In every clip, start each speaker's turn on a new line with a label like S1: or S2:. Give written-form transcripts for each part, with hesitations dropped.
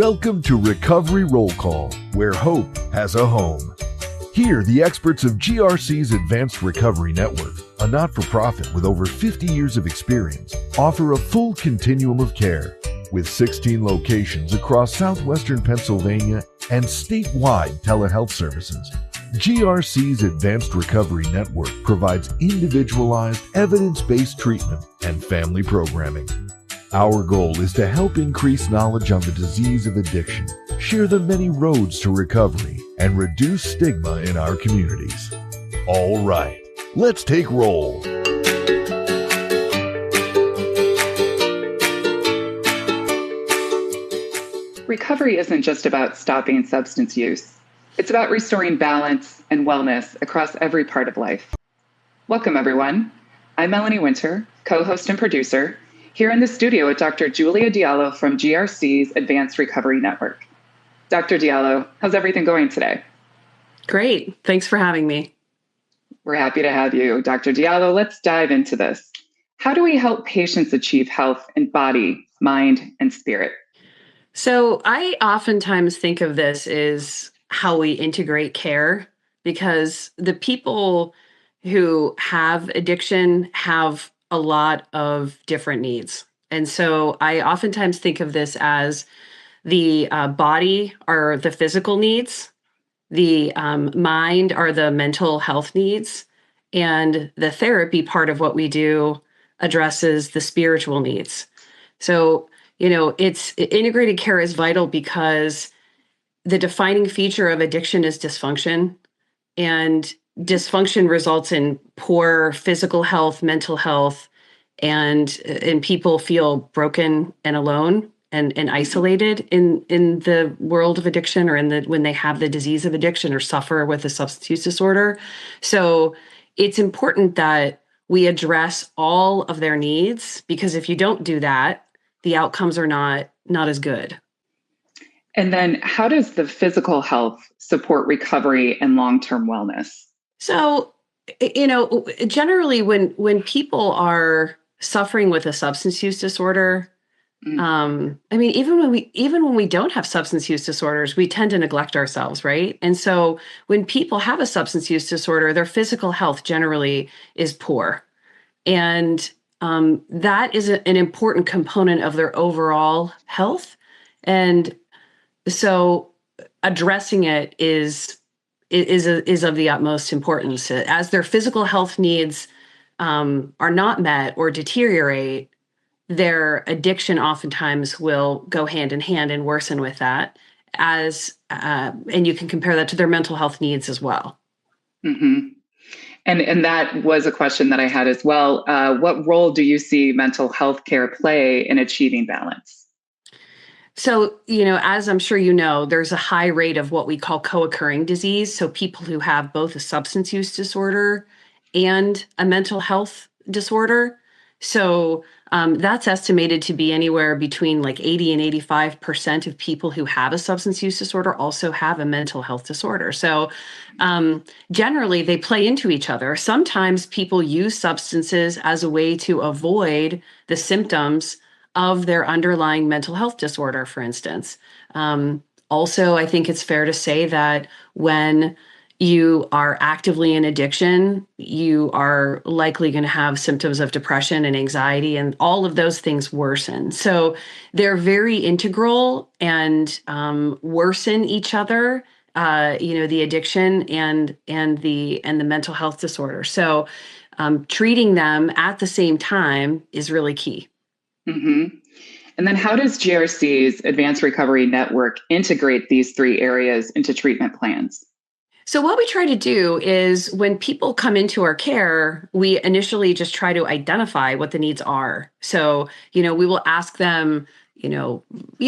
S1: Welcome to Recovery Roll Call, where hope has a home. Here, the experts of GRC's Advanced Recovery Network, a not-for-profit with over 50 years of experience, offer a full continuum of care with 16 locations across southwestern Pennsylvania and statewide telehealth services. GRC's Advanced Recovery Network provides individualized, evidence-based treatment and family programming. Our goal is to help increase knowledge on the disease of addiction, share the many roads to recovery, and reduce stigma in our communities. All right, let's take roll.
S2: Recovery isn't just about stopping substance use. It's about restoring balance and wellness across every part of life. Welcome, everyone. I'm Melanie Winter, co-host and producer, here in the studio with Dr. Julia Diallo from GRC's Advanced Recovery Network. Dr. Diallo, how's everything going today?
S3: Great. Thanks for having me.
S2: We're happy to have you, Dr. Diallo. Let's dive into this. How do we help patients achieve health in body, mind, and spirit?
S3: So I oftentimes think of this as how we integrate care, because the people who have addiction have a lot of different needs. And so I oftentimes think of this as the body are the physical needs, the mind are the mental health needs, and the therapy part of what we do addresses the spiritual needs. So, it's integrated care is vital because the defining feature of addiction is dysfunction, and dysfunction results in poor physical health, mental health, and people feel broken and alone and isolated in the world of addiction, or when they have the disease of addiction or suffer with a substance use disorder. So it's important that we address all of their needs, because if you don't do that, the outcomes are not as good.
S2: And then how does the physical health support recovery and long-term wellness?
S3: So, generally when people are suffering with a substance use disorder, even when we don't have substance use disorders, we tend to neglect ourselves, right? And so when people have a substance use disorder, their physical health generally is poor. And that is an important component of their overall health. And so addressing it is of the utmost importance. As their physical health needs are not met or deteriorate, their addiction oftentimes will go hand in hand and worsen with that. And you can compare that to their mental health needs as well.
S2: Mm-hmm. And that was a question that I had as well. What role do you see mental health care play in achieving balance?
S3: So, as I'm sure you know, there's a high rate of what we call co-occurring disease. So people who have both a substance use disorder and a mental health disorder. So that's estimated to be anywhere between like 80 and 85% of people who have a substance use disorder also have a mental health disorder. So generally they play into each other. Sometimes people use substances as a way to avoid the symptoms of their underlying mental health disorder, for instance. Also, I think it's fair to say that when you are actively in addiction, you are likely going to have symptoms of depression and anxiety, and all of those things worsen. So they're very integral and worsen each other. The addiction and the mental health disorder. So treating them at the same time is really key.
S2: Mm-hmm. And then how does GRC's Advanced Recovery Network integrate these three areas into treatment plans?
S3: So what we try to do is when people come into our care, we initially just try to identify what the needs are. So, we will ask them,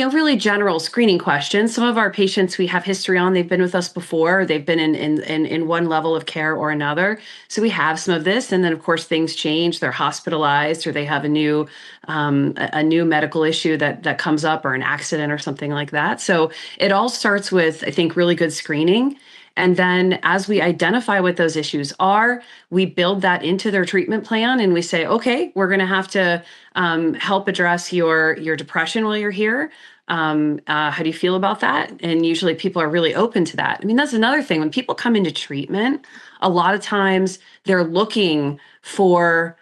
S3: really general screening questions. Some of our patients we have history on, they've been with us before, they've been in one level of care or another. So we have some of this. And then of course things change, they're hospitalized or they have a new medical issue that comes up, or an accident or something like that. So it all starts with, I think, really good screening. And then as we identify what those issues are, we build that into their treatment plan and we say, okay, we're going to have to help address your depression while you're here. How do you feel about that? And usually people are really open to that. I mean, that's another thing. When people come into treatment, a lot of times they're looking for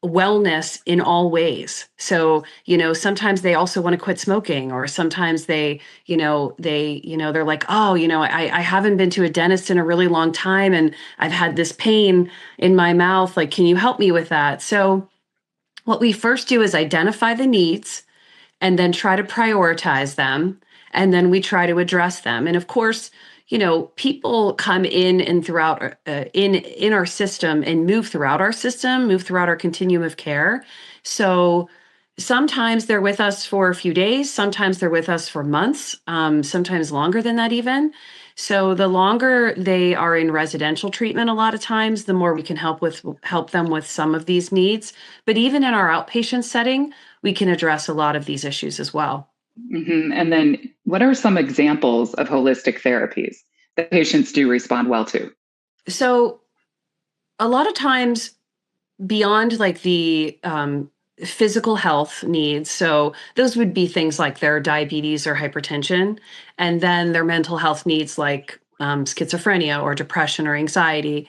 S3: wellness in all ways. So, sometimes they also want to quit smoking, or sometimes they're like, oh, I haven't been to a dentist in a really long time and I've had this pain in my mouth. Like, can you help me with that? So what we first do is identify the needs and then try to prioritize them. And then we try to address them. And of course, people come in and throughout in our system and move throughout our continuum of care. So sometimes they're with us for a few days, sometimes they're with us for months, sometimes longer than that even. So the longer they are in residential treatment, a lot of times, the more we can help them with some of these needs. But even in our outpatient setting, we can address a lot of these issues as well.
S2: Mm-hmm. And then what are some examples of holistic therapies that patients do respond well to?
S3: So a lot of times beyond like the physical health needs, so those would be things like their diabetes or hypertension, and then their mental health needs like schizophrenia or depression or anxiety.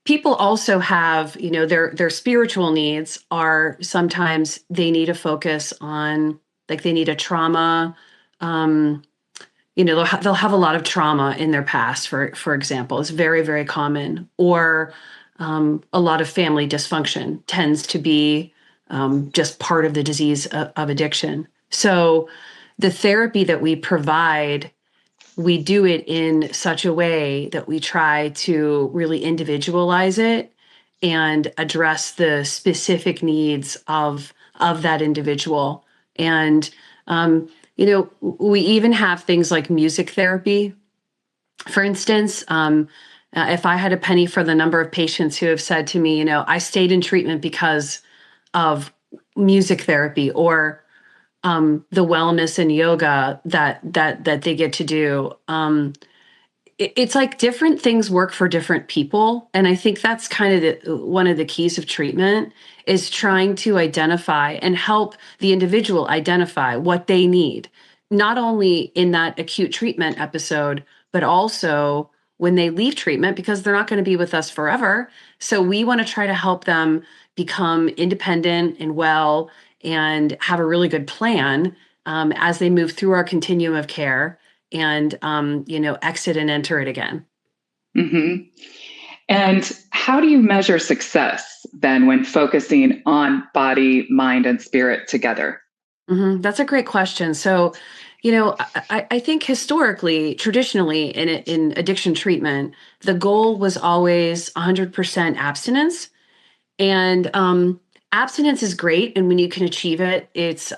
S3: People also have, their spiritual needs are sometimes they need a focus on, like they need a trauma. They'll have a lot of trauma in their past, for example, is very, very common. Or a lot of family dysfunction tends to be just part of the disease of addiction. So the therapy that we provide, we do it in such a way that we try to really individualize it and address the specific needs of that individual. And, we even have things like music therapy. For instance, if I had a penny for the number of patients who have said to me, I stayed in treatment because of music therapy, or the wellness and yoga that they get to do. It's like different things work for different people. And I think that's kind of one of the keys of treatment, is trying to identify and help the individual identify what they need, not only in that acute treatment episode, but also when they leave treatment, because they're not going to be with us forever. So we want to try to help them become independent and well and have a really good plan as they move through our continuum of care and, exit and enter it again.
S2: Mm-hmm. And how do you measure success then when focusing on body, mind, and spirit together?
S3: Mm-hmm. That's a great question. So, I think historically, traditionally in addiction treatment, the goal was always 100% abstinence. And abstinence is great. And when you can achieve it, it's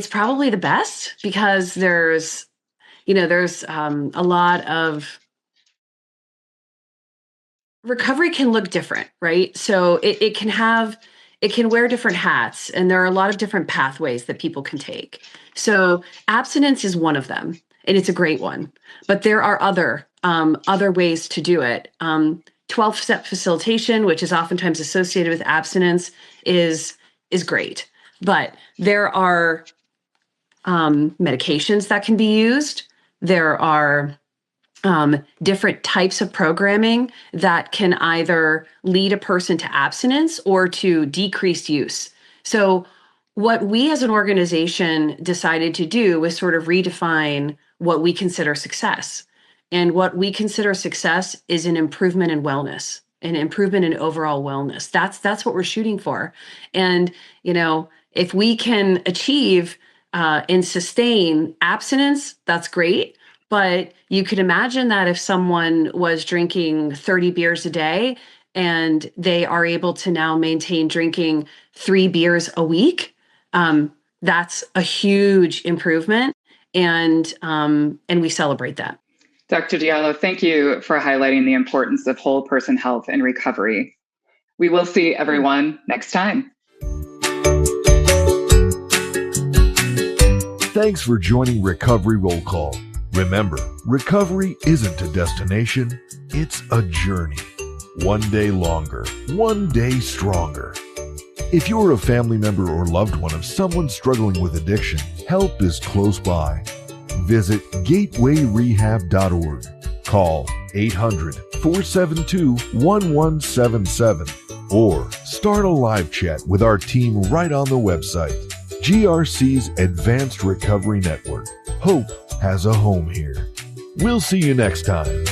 S3: probably the best, because there's a lot of recovery can look different, right? So it can wear different hats, and there are a lot of different pathways that people can take. So abstinence is one of them, and it's a great one. But there are other ways to do it. 12-step facilitation, which is oftentimes associated with abstinence, is great. But there are medications that can be used. There are different types of programming that can either lead a person to abstinence or to decreased use. So what we as an organization decided to do was sort of redefine what we consider success. And what we consider success is an improvement in wellness, an improvement in overall wellness. That's what we're shooting for. And, if we can achieve and sustain abstinence, that's great. But you could imagine that if someone was drinking 30 beers a day and they are able to now maintain drinking 3 beers a week, that's a huge improvement. And we celebrate that.
S2: Dr. Diallo, thank you for highlighting the importance of whole person health and recovery. We will see everyone next time.
S1: Thanks for joining Recovery Roll Call. Remember, recovery isn't a destination, it's a journey. One day longer, one day stronger. If you're a family member or loved one of someone struggling with addiction, help is close by. Visit gatewayrehab.org. Call 800-472-1177 or start a live chat with our team right on the website. GRC's Advanced Recovery Network. Hope has a home here. We'll see you next time.